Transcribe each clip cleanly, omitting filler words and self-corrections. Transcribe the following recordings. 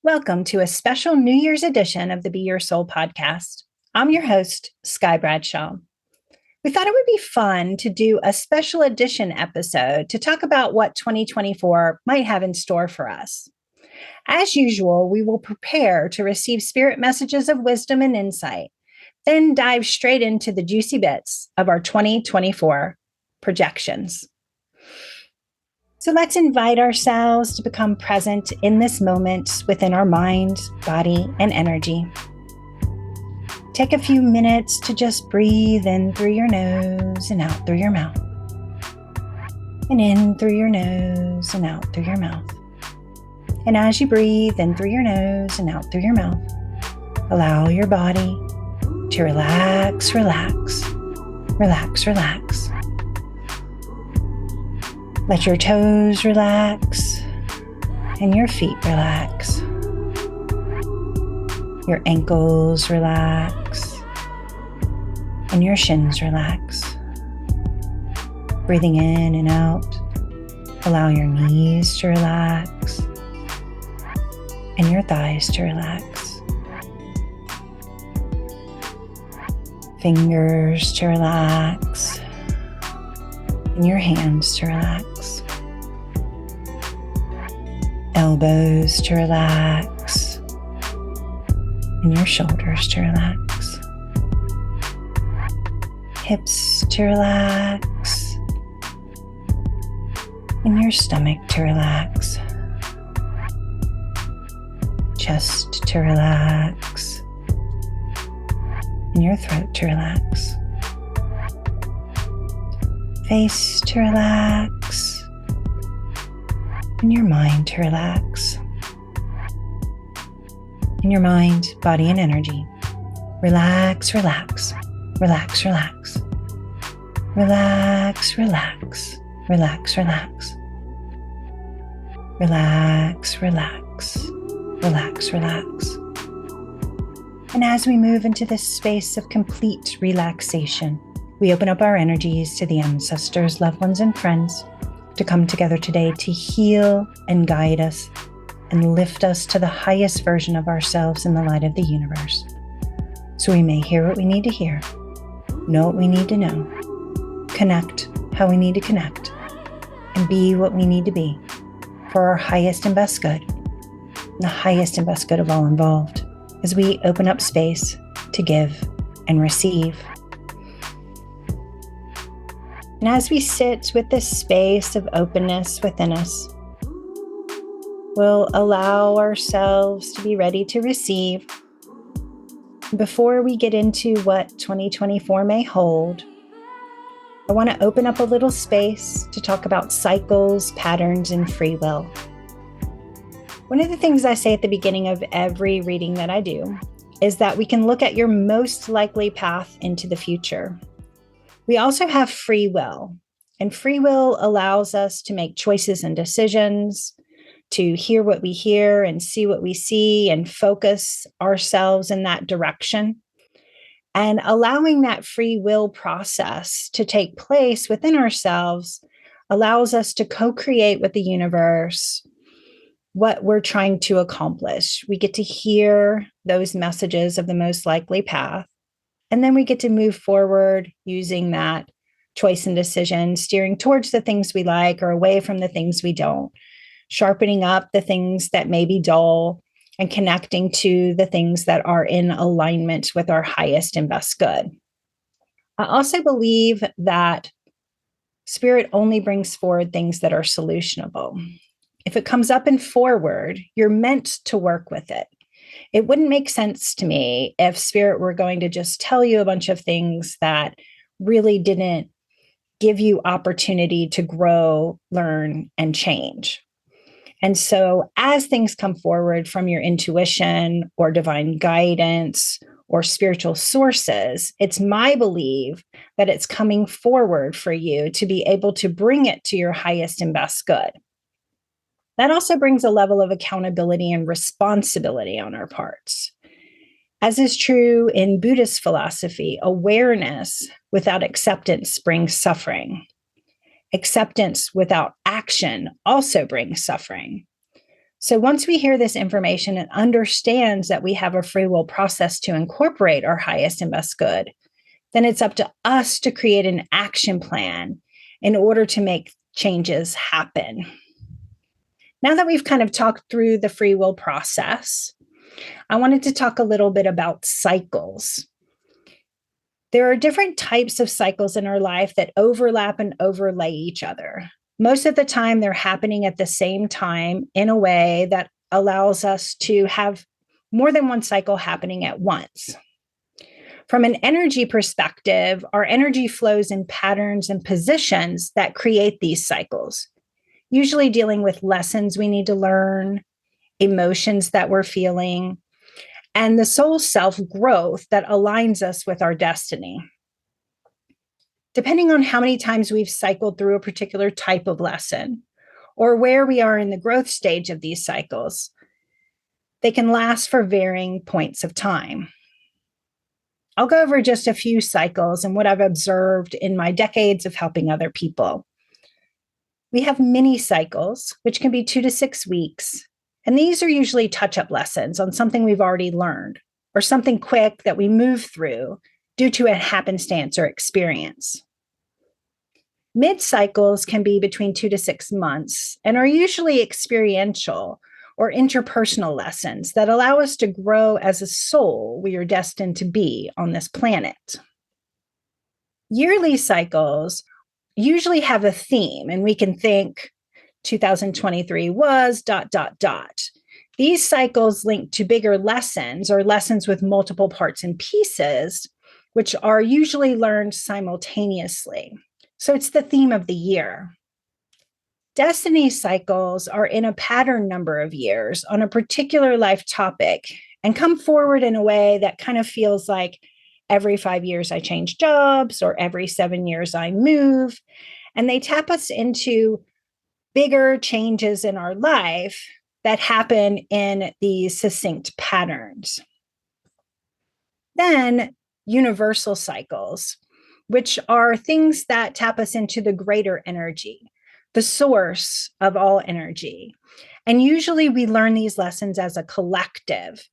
Welcome to a special New Year's edition of the Be Your Soul podcast. I'm your host, Sky Bradshaw. We thought it would be fun to do a special edition episode to talk about what 2024 might have in store for us. As usual, we will prepare to receive spirit messages of wisdom and insight, then dive straight into the juicy bits of our 2024 projections. So let's invite ourselves to become present in this moment within our mind, body, and energy. Take a few minutes to just breathe in through your nose and out through your mouth. And in through your nose and out through your mouth. And as you breathe in through your nose and out through your mouth, allow your body to relax, relax, relax, relax. Let your toes relax and your feet relax. Your ankles relax and your shins relax. Breathing in and out, allow your knees to relax and your thighs to relax. Fingers to relax and your hands to relax. Elbows to relax and your shoulders to relax. Hips to relax and your stomach to relax. Chest to relax and your throat to relax. Face to relax and your mind to relax. In your mind, body, and energy, relax, relax, relax, relax, relax, relax, relax, relax, relax, relax, relax, relax. And as we move into this space of complete relaxation, we open up our energies to the ancestors, loved ones, and friends to come together today to heal and guide us and lift us to the highest version of ourselves in the light of the universe. So we may hear what we need to hear, know what we need to know, connect how we need to connect, and be what we need to be for our highest and best good, and the highest and best good of all involved, as we open up space to give and receive. And as we sit with this space of openness within us, we'll allow ourselves to be ready to receive. Before we get into what 2024 may hold, I want to open up a little space to talk about cycles, patterns, and free will. One of the things I say at the beginning of every reading that I do is that we can look at your most likely path into the future. We also have free will, and free will allows us to make choices and decisions, to hear what we hear and see what we see and focus ourselves in that direction. And allowing that free will process to take place within ourselves allows us to co-create with the universe what we're trying to accomplish. We get to hear those messages of the most likely path. And then we get to move forward using that choice and decision, steering towards the things we like or away from the things we don't, sharpening up the things that may be dull and connecting to the things that are in alignment with our highest and best good. I also believe that spirit only brings forward things that are solutionable. If it comes up and forward, you're meant to work with it. It wouldn't make sense to me if spirit were going to just tell you a bunch of things that really didn't give you opportunity to grow, learn, and change. And so as things come forward from your intuition or divine guidance or spiritual sources, it's my belief that it's coming forward for you to be able to bring it to your highest and best good. That also brings a level of accountability and responsibility on our parts. As is true in Buddhist philosophy, awareness without acceptance brings suffering. Acceptance without action also brings suffering. So once we hear this information and understands that we have a free will process to incorporate our highest and best good, then it's up to us to create an action plan in order to make changes happen. Now that we've kind of talked through the free will process, I wanted to talk a little bit about cycles. There are different types of cycles in our life that overlap and overlay each other. Most of the time, they're happening at the same time in a way that allows us to have more than one cycle happening at once. From an energy perspective, our energy flows in patterns and positions that create these cycles, usually dealing with lessons we need to learn, emotions that we're feeling, and the soul self growth that aligns us with our destiny. Depending on how many times we've cycled through a particular type of lesson or where we are in the growth stage of these cycles, they can last for varying points of time. I'll go over just a few cycles and what I've observed in my decades of helping other people. We have mini cycles, which can be 2 to 6 weeks. And these are usually touch-up lessons on something we've already learned or something quick that we move through due to a happenstance or experience. Mid cycles can be between 2 to 6 months and are usually experiential or interpersonal lessons that allow us to grow as a soul we are destined to be on this planet. Yearly cycles usually have a theme, and we can think 2023 was ... These cycles link to bigger lessons or lessons with multiple parts and pieces, which are usually learned simultaneously. So it's the theme of the year. Destiny cycles are in a pattern number of years on a particular life topic and come forward in a way that kind of feels like every 5 years I change jobs or every 7 years I move. And they tap us into bigger changes in our life that happen in these succinct patterns. Then universal cycles, which are things that tap us into the greater energy, the source of all energy. And usually we learn these lessons as a collective.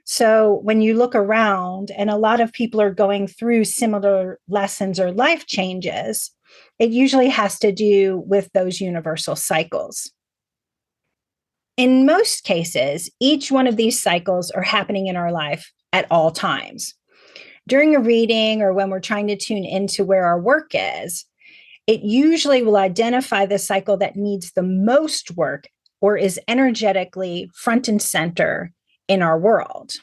So when you look around and a lot of people are going through similar lessons or life changes, it usually has to do with those universal cycles. In most cases, each one of these cycles are happening in our life at all times. During a reading or when we're trying to tune into where our work is, it usually will identify the cycle that needs the most work or is energetically front and center in our world.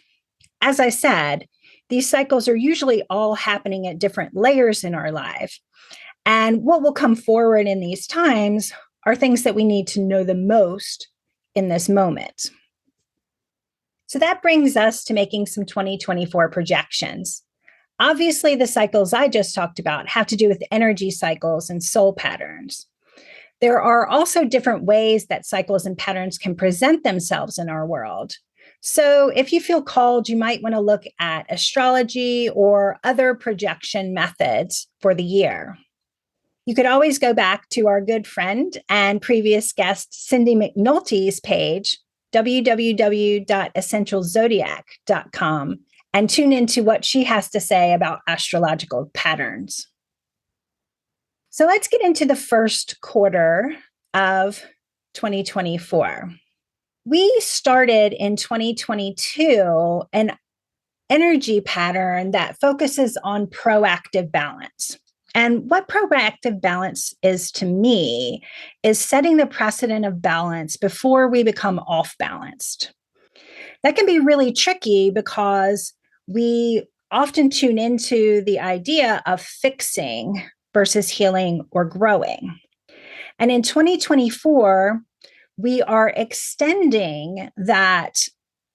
As I said, these cycles are usually all happening at different layers in our life. And what will come forward in these times are things that we need to know the most in this moment. So that brings us to making some 2024 projections. Obviously, the cycles I just talked about have to do with energy cycles and soul patterns. There are also different ways that cycles and patterns can present themselves in our world. So if you feel called, you might want to look at astrology or other projection methods for the year. You could always go back to our good friend and previous guest, Cindy McNulty's page, www.essentialzodiac.com, and tune into what she has to say about astrological patterns. So let's get into the first quarter of 2024. We started in 2022 an energy pattern that focuses on proactive balance. And what proactive balance is to me is setting the precedent of balance before we become off balanced. That can be really tricky because we often tune into the idea of fixing versus healing or growing. And in 2024, we are extending that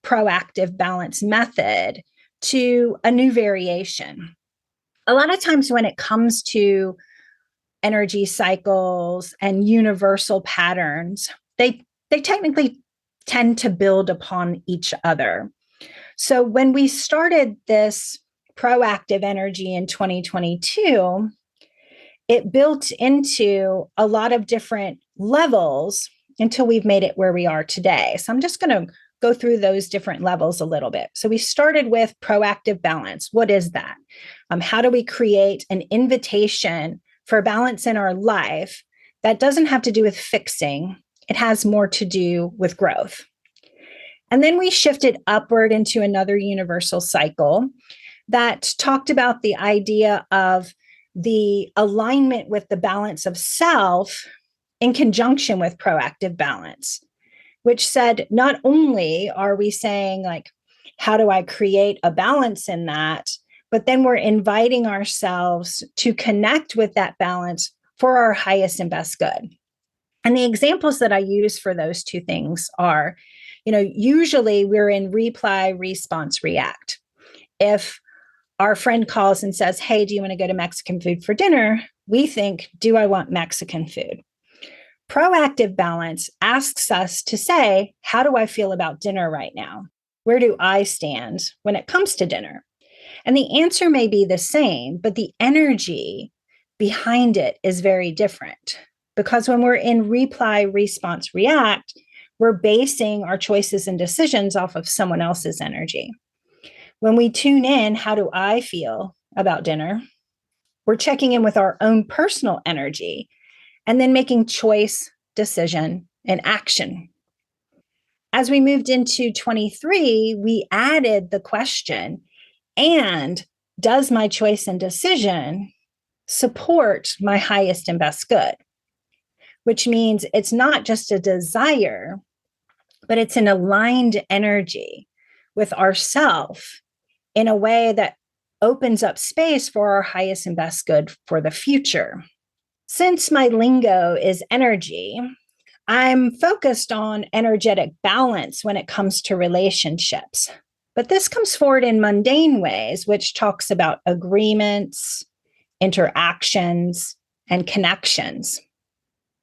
proactive balance method to a new variation. A lot of times when it comes to energy cycles and universal patterns, they technically tend to build upon each other. So when we started this proactive energy in 2022, it built into a lot of different levels until we've made it where we are today. So I'm just going to go through those different levels a little bit. So we started with proactive balance. What is that? How do we create an invitation for balance in our life that doesn't have to do with fixing? It has more to do with growth. And then we shifted upward into another universal cycle that talked about the idea of the alignment with the balance of self in conjunction with proactive balance, which said not only are we saying, like, how do I create a balance in that, but then we're inviting ourselves to connect with that balance for our highest and best good. And the examples that I use for those two things are, usually we're in reply, response, react. If our friend calls and says, hey, do you want to go to Mexican food for dinner? We think, do I want Mexican food? Proactive balance asks us to say, how do I feel about dinner right now? Where do I stand when it comes to dinner? And the answer may be the same, but the energy behind it is very different. Because when we're in reply, response, react, we're basing our choices and decisions off of someone else's energy. When we tune in, how do I feel about dinner? We're checking in with our own personal energy and then making choice, decision, and action. As we moved into 23, we added the question, and does my choice and decision support my highest and best good? Which means it's not just a desire, but it's an aligned energy with ourself in a way that opens up space for our highest and best good for the future. Since my lingo is energy, I'm focused on energetic balance when it comes to relationships. But this comes forward in mundane ways, which talks about agreements, interactions, and connections.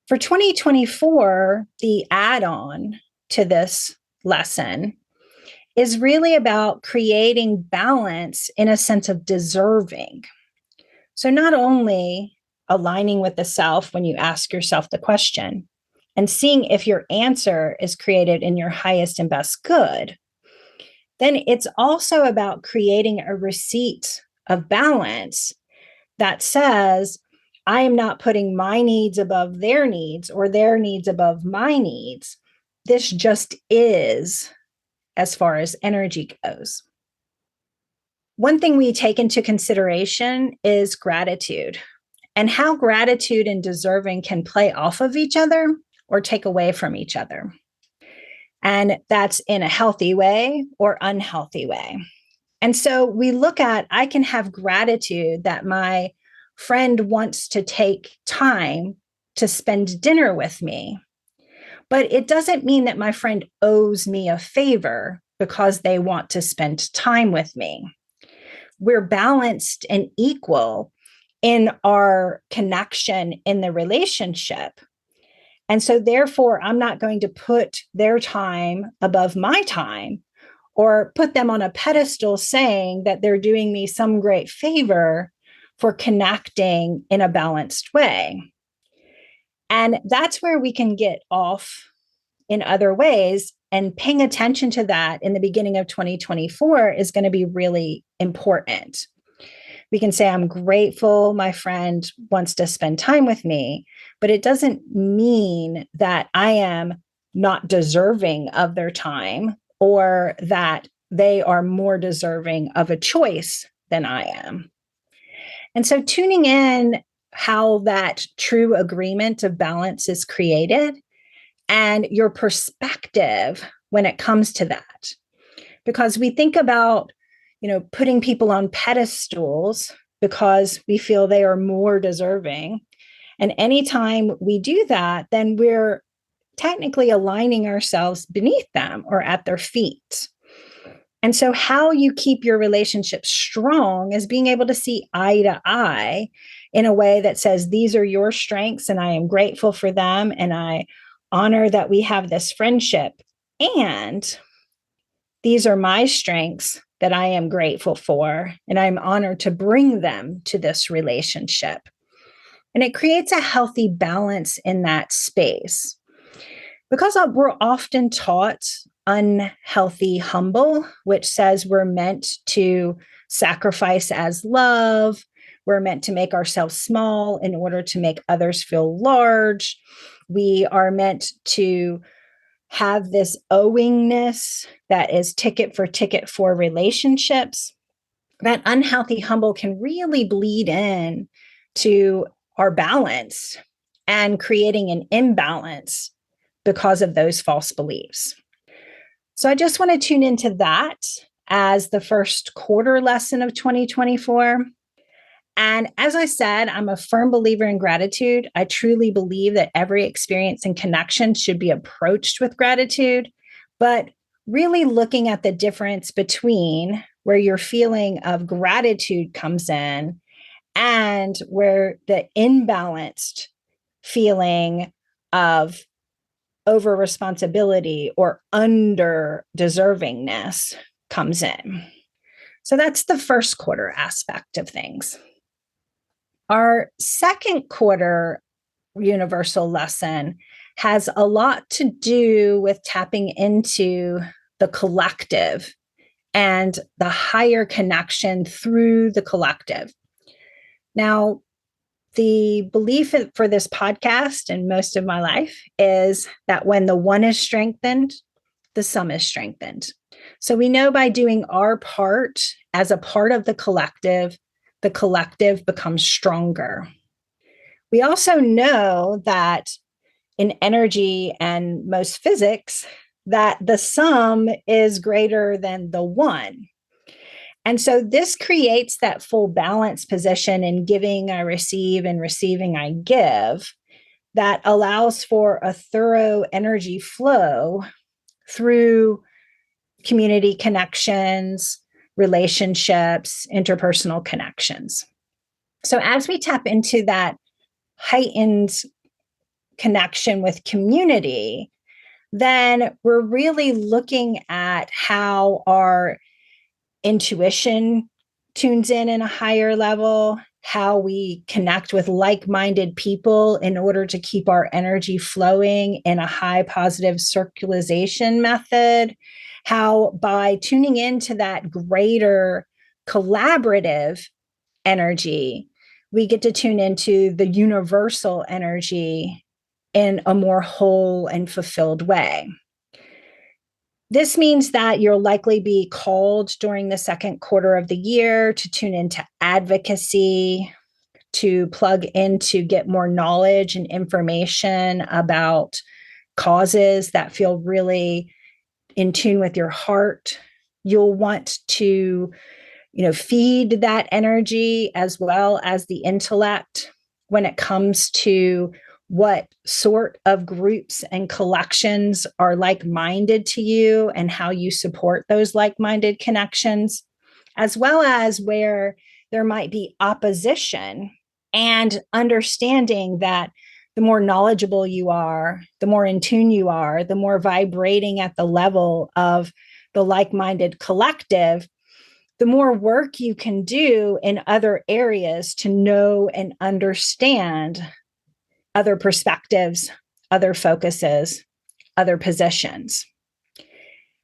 For 2024, the add-on to this lesson is really about creating balance in a sense of deserving. So not only aligning with the self when you ask yourself the question and seeing if your answer is created in your highest and best good, then it's also about creating a receipt of balance that says, I am not putting my needs above their needs or their needs above my needs. This just is, as far as energy goes. One thing we take into consideration is gratitude and how gratitude and deserving can play off of each other or take away from each other. And that's in a healthy way or unhealthy way. And so we look at, I can have gratitude that my friend wants to take time to spend dinner with me. But it doesn't mean that my friend owes me a favor because they want to spend time with me. We're balanced and equal in our connection in the relationship. And so therefore, I'm not going to put their time above my time or put them on a pedestal saying that they're doing me some great favor for connecting in a balanced way. And that's where we can get off in other ways. And paying attention to that in the beginning of 2024 is going to be really important. We can say, I'm grateful my friend wants to spend time with me, but it doesn't mean that I am not deserving of their time or that they are more deserving of a choice than I am. And so tuning in how that true agreement of balance is created and your perspective when it comes to that. Because we think about, putting people on pedestals because we feel they are more deserving. And anytime we do that, then we're technically aligning ourselves beneath them or at their feet. And so how you keep your relationship strong is being able to see eye to eye in a way that says, these are your strengths and I am grateful for them. And I honor that we have this friendship. And these are my strengths that I am grateful for. And I'm honored to bring them to this relationship. And it creates a healthy balance in that space. Because we're often taught unhealthy humble, which says we're meant to sacrifice as love. We're meant to make ourselves small in order to make others feel large. We are meant to have this owingness that is ticket for relationships. That unhealthy humble can really bleed in to our balance and creating an imbalance because of those false beliefs. So I just want to tune into that as the first quarter lesson of 2024. And as I said, I'm a firm believer in gratitude. I truly believe that every experience and connection should be approached with gratitude, but really looking at the difference between where your feeling of gratitude comes in and where the imbalanced feeling of over responsibility or under deservingness comes in. So that's the first quarter aspect of things. Our second quarter universal lesson has a lot to do with tapping into the collective and the higher connection through the collective. Now, the belief for this podcast and most of my life is that when the one is strengthened, the sum is strengthened. So we know by doing our part as a part of the collective becomes stronger. We also know that in energy and most physics, that the sum is greater than the one. And so this creates that full balance position in giving, I receive, and receiving, I give, that allows for a thorough energy flow through community connections, relationships, interpersonal connections. So as we tap into that heightened connection with community, then we're really looking at how our intuition tunes in a higher level, how we connect with like-minded people in order to keep our energy flowing in a high positive circulation method, how by tuning into that greater collaborative energy, we get to tune into the universal energy in a more whole and fulfilled way. This means that you'll likely be called during the second quarter of the year to tune into advocacy, to plug in to get more knowledge and information about causes that feel really in tune with your heart. You'll want to, feed that energy as well as the intellect when it comes to what sort of groups and collections are like-minded to you and how you support those like-minded connections, as well as where there might be opposition, and understanding that the more knowledgeable you are, the more in tune you are, the more vibrating at the level of the like-minded collective, the more work you can do in other areas to know and understand other perspectives, other focuses, other positions.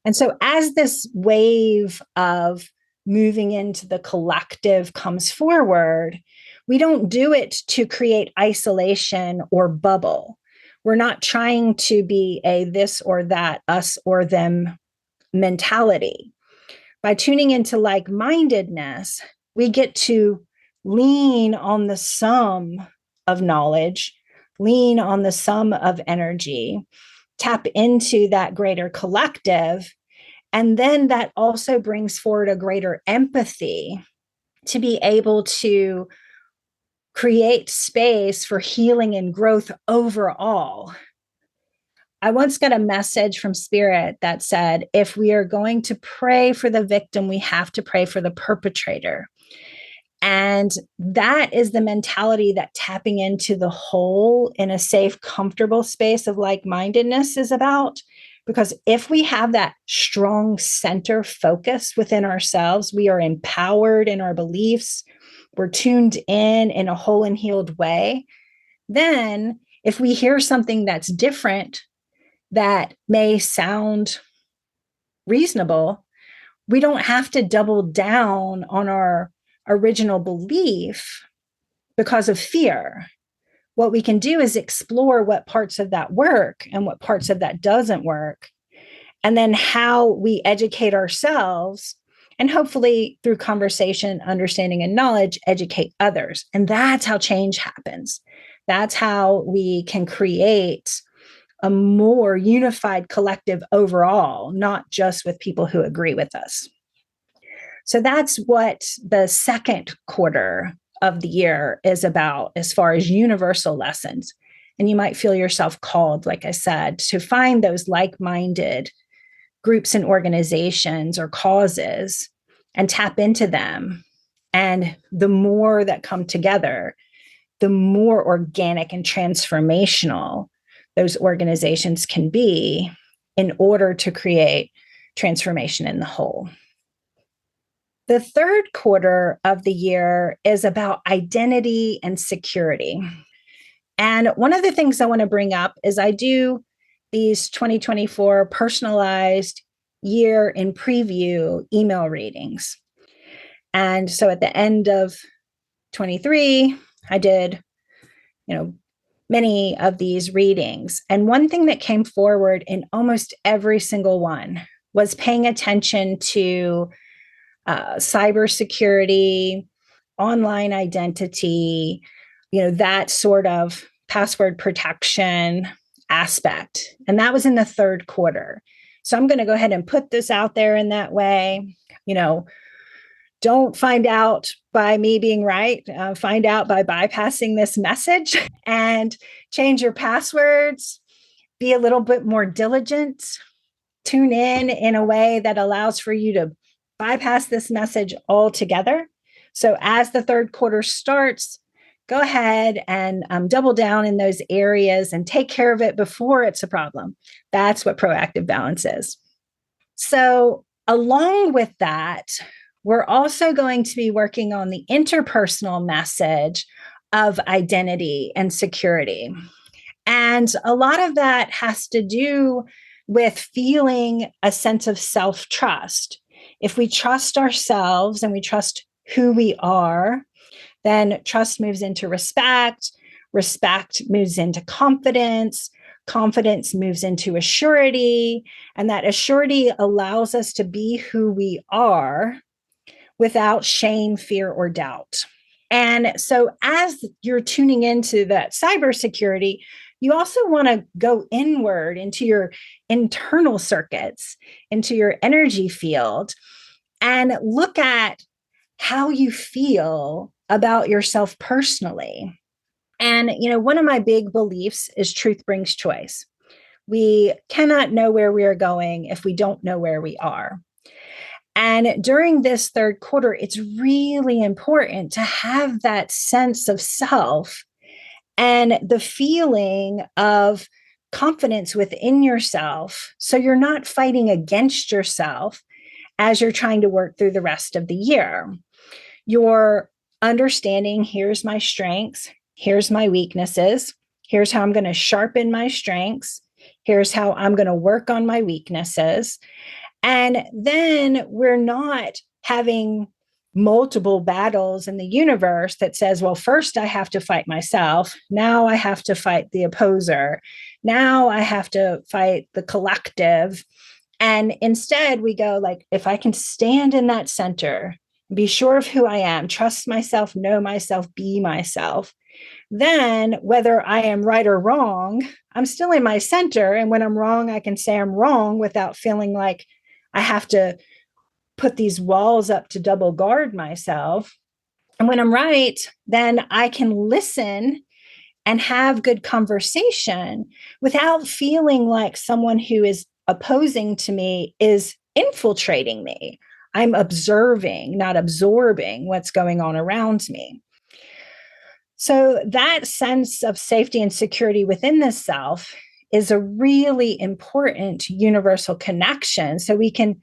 And so as this wave of moving into the collective comes forward, we don't do it to create isolation or bubble. We're not trying to be a this or that, us or them mentality. By tuning into like-mindedness, we get to lean on the sum of knowledge, lean on the sum of energy, tap into that greater collective. And then that also brings forward a greater empathy to be able to create space for healing and growth overall. I once got a message from Spirit that said, if we are going to pray for the victim, we have to pray for the perpetrator. And that is the mentality that tapping into the whole in a safe, comfortable space of like-mindedness is about. Because if we have that strong center focus within ourselves, we are empowered in our beliefs, we're tuned in a whole and healed way. Then if we hear something that's different, that may sound reasonable, we don't have to double down on our original belief because of fear. What we can do is explore what parts of that work and what parts of that doesn't work, and then how we educate ourselves, and hopefully through conversation, understanding, and knowledge, educate others. And that's how change happens. That's how we can create a more unified collective overall, not just with people who agree with us. So that's what the second quarter of the year is about as far as universal lessons. And you might feel yourself called, like I said, to find those like-minded groups and organizations or causes and tap into them. And the more that come together, the more organic and transformational those organizations can be in order to create transformation in the whole. The third quarter of the year is about identity and security. And one of the things I want to bring up is I do these 2024 personalized year in preview email readings. And so at the end of 23, I did, many of these readings. And one thing that came forward in almost every single one was paying attention to cybersecurity, online identity, that sort of password protection aspect. And that was in the third quarter. So I'm going to go ahead and put this out there in that way. Don't find out by me being right. Find out by bypassing this message and change your passwords. Be a little bit more diligent. Tune in a way that allows for you to bypass this message altogether. So as the third quarter starts, go ahead and double down in those areas and take care of it before it's a problem. That's what proactive balance is. So along with that, we're also going to be working on the interpersonal message of identity and security. And a lot of that has to do with feeling a sense of self-trust. If we trust ourselves and we trust who we are, then trust moves into respect. Respect moves into confidence. Confidence moves into assurity. And that assurity allows us to be who we are without shame, fear, or doubt. And so as you're tuning into that cybersecurity, you also want to go inward into your internal circuits, into your energy field, and look at how you feel about yourself personally. And, one of my big beliefs is truth brings choice. We cannot know where we are going if we don't know where we are. And during this third quarter, it's really important to have that sense of self and the feeling of confidence within yourself. So you're not fighting against yourself as you're trying to work through the rest of the year. You're understanding, here's my strengths, here's my weaknesses, here's how I'm going to sharpen my strengths, here's how I'm going to work on my weaknesses. And then we're not having multiple battles in the universe that says, well, first I have to fight myself. Now I have to fight the opposer. Now I have to fight the collective. And instead we go like, if I can stand in that center, be sure of who I am, trust myself, know myself, be myself, then whether I am right or wrong, I'm still in my center. And when I'm wrong, I can say I'm wrong without feeling like I have to put these walls up to double guard myself. And when I'm right, then I can listen and have good conversation without feeling like someone who is opposing to me is infiltrating me. I'm observing, not absorbing what's going on around me. So that sense of safety and security within the self is a really important universal connection. So we can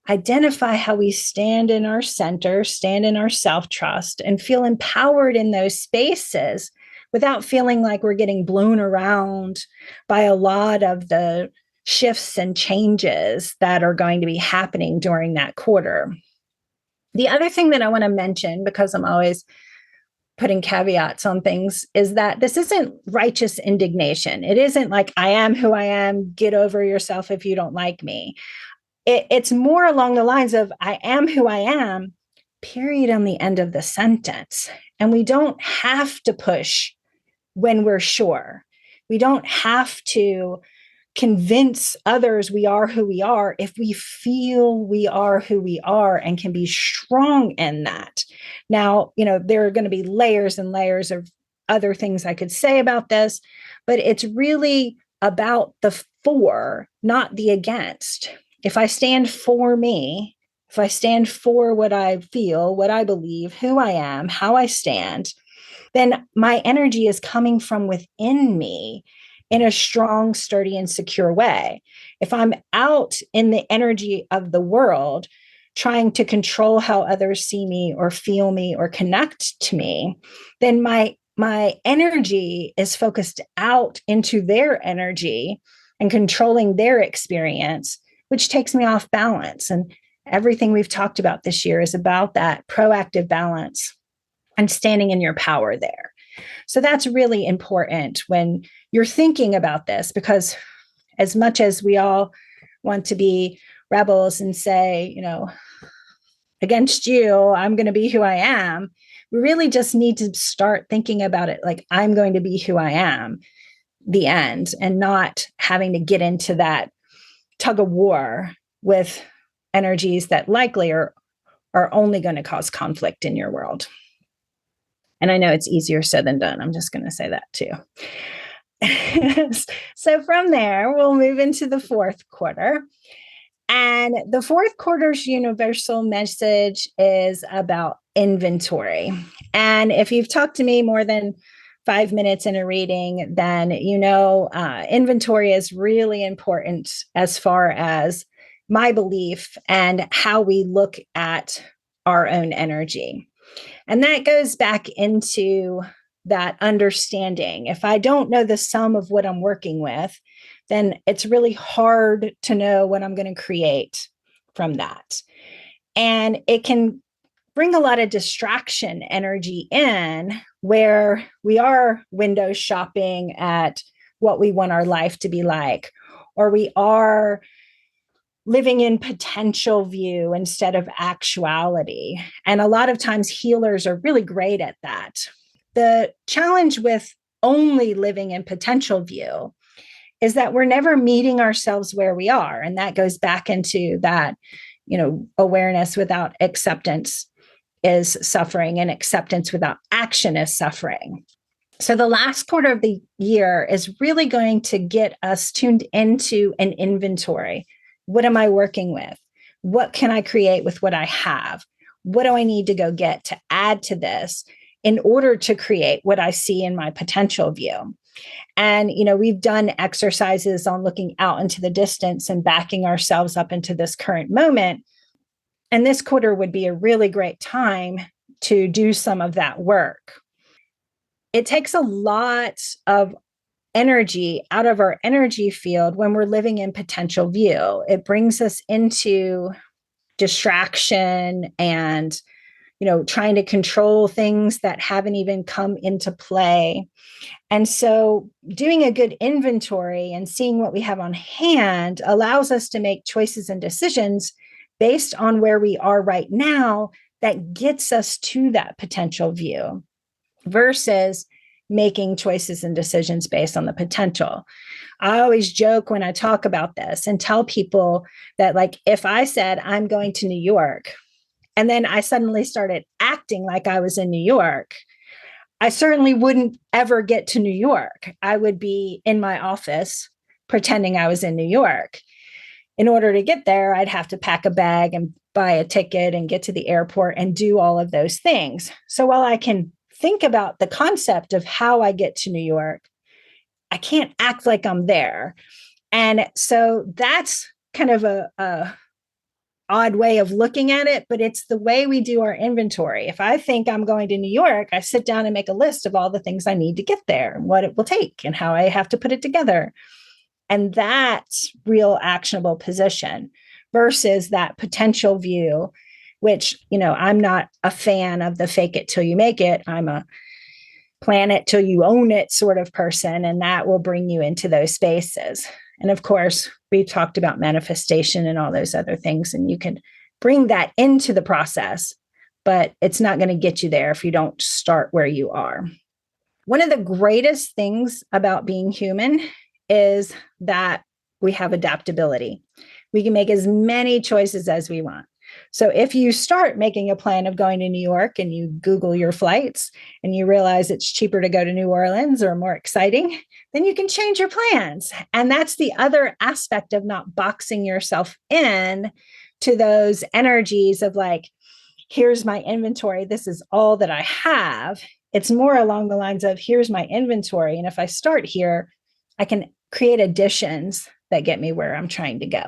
identify how we stand in our center, stand in our self-trust, and feel empowered in those spaces without feeling like we're getting blown around by a lot of the shifts and changes that are going to be happening during that quarter. The other thing that I want to mention, because I'm always putting caveats on things, is that this isn't righteous indignation. It isn't like, I am who I am, get over yourself if you don't like me. It's more along the lines of, I am who I am, period, on the end of the sentence. And we don't have to push when we're sure. We don't have to convince others we are who we are if we feel we are who we are and can be strong in that. Now, there are going to be layers and layers of other things I could say about this, but it's really about the for, not the against. If I stand for me, if I stand for what I feel, what I believe, who I am, how I stand, then my energy is coming from within me in a strong, sturdy, and secure way. If I'm out in the energy of the world, trying to control how others see me or feel me or connect to me, then my energy is focused out into their energy and controlling their experience, which takes me off balance. And everything we've talked about this year is about that proactive balance and standing in your power there. So that's really important when you're thinking about this, because as much as we all want to be rebels and say, against you, I'm going to be who I am, we really just need to start thinking about it like, I'm going to be who I am, the end, and not having to get into that tug of war with energies that likely are only going to cause conflict in your world. And I know it's easier said than done. I'm just going to say that too. So from there, we'll move into the fourth quarter. And the fourth quarter's universal message is about inventory. And if you've talked to me more than 5 minutes in a reading, then inventory is really important as far as my belief and how we look at our own energy. And that goes back into that understanding. If I don't know the sum of what I'm working with, then it's really hard to know what I'm going to create from that. And it can bring a lot of distraction energy in, where we are window shopping at what we want our life to be like, or we are living in potential view instead of actuality. And a lot of times healers are really great at that. The challenge with only living in potential view is that we're never meeting ourselves where we are. And that goes back into that, awareness without acceptance is suffering, and acceptance without action is suffering. So the last quarter of the year is really going to get us tuned into an inventory. What am I working with? What can I create with what I have? What do I need to go get to add to this in order to create what I see in my potential view? And, we've done exercises on looking out into the distance and backing ourselves up into this current moment. And this quarter would be a really great time to do some of that work. It takes a lot of energy out of our energy field when we're living in potential view. It brings us into distraction and, trying to control things that haven't even come into play. And so doing a good inventory and seeing what we have on hand allows us to make choices and decisions based on where we are right now that gets us to that potential view, versus making choices and decisions based on the potential. I always joke when I talk about this and tell people that, like, if I said I'm going to New York and then I suddenly started acting like I was in New York, I certainly wouldn't ever get to New York. I would be in my office pretending I was in New York. In order to get there, I'd have to pack a bag and buy a ticket and get to the airport and do all of those things. So while I can think about the concept of how I get to New York, I can't act like I'm there. And so that's kind of a odd way of looking at it, but it's the way we do our inventory. If I think I'm going to New York, I sit down and make a list of all the things I need to get there, and what it will take, and how I have to put it together. And that's real actionable position versus that potential view, which, I'm not a fan of the fake it till you make it. I'm a plan it till you own it sort of person. And that will bring you into those spaces. And of course, we've talked about manifestation and all those other things, and you can bring that into the process, but it's not going to get you there if you don't start where you are. One of the greatest things about being human is that we have adaptability. We can make as many choices as we want. So if you start making a plan of going to New York and you Google your flights and you realize it's cheaper to go to New Orleans or more exciting, then you can change your plans. And that's the other aspect of not boxing yourself in to those energies of like, here's my inventory. This is all that I have. It's more along the lines of, here's my inventory. And if I start here, I can create additions that get me where I'm trying to go.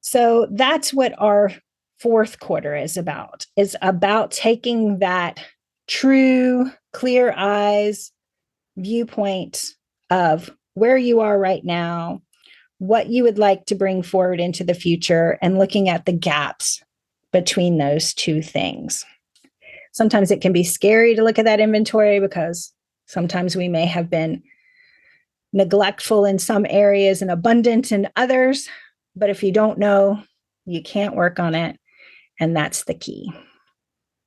So that's what our fourth quarter is about. It's about taking that true, clear eyes viewpoint of where you are right now, what you would like to bring forward into the future, and looking at the gaps between those two things. Sometimes it can be scary to look at that inventory because sometimes we may have been neglectful in some areas and abundant in others. But if you don't know, you can't work on it. And that's the key.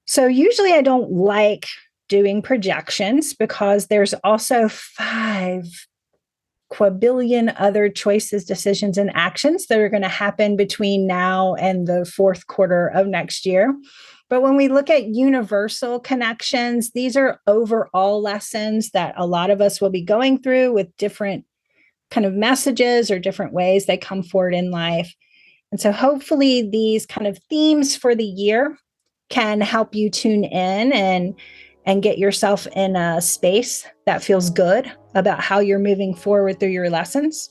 So usually I don't like doing projections because there's also 5 quadrillion other choices, decisions, and actions that are going to happen between now and the fourth quarter of next year. But when we look at universal connections, these are overall lessons that a lot of us will be going through with different kind of messages or different ways they come forward in life. And so hopefully these kind of themes for the year can help you tune in and get yourself in a space that feels good about how you're moving forward through your lessons.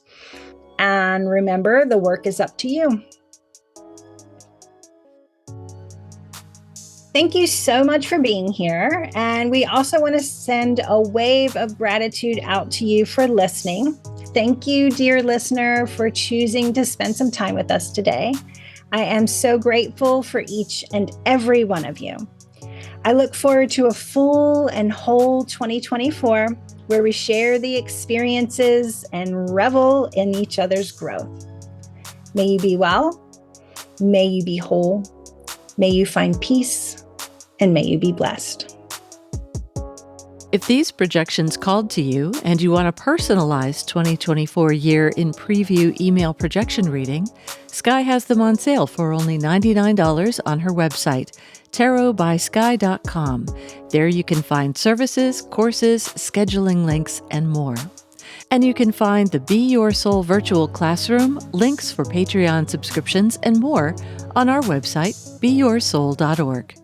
And remember, the work is up to you. Thank you so much for being here. And we also want to send a wave of gratitude out to you for listening. Thank you, dear listener, for choosing to spend some time with us today. I am so grateful for each and every one of you. I look forward to a full and whole 2024 where we share the experiences and revel in each other's growth. May you be well. May you be whole. May you find peace, and may you be blessed. If these projections called to you and you want a personalized 2024 year in preview email projection reading, Sky has them on sale for only $99 on her website, tarotbysky.com. There you can find services, courses, scheduling links, and more. And you can find the Be Your Soul virtual classroom, links for Patreon subscriptions, and more on our website, beyoursoul.org.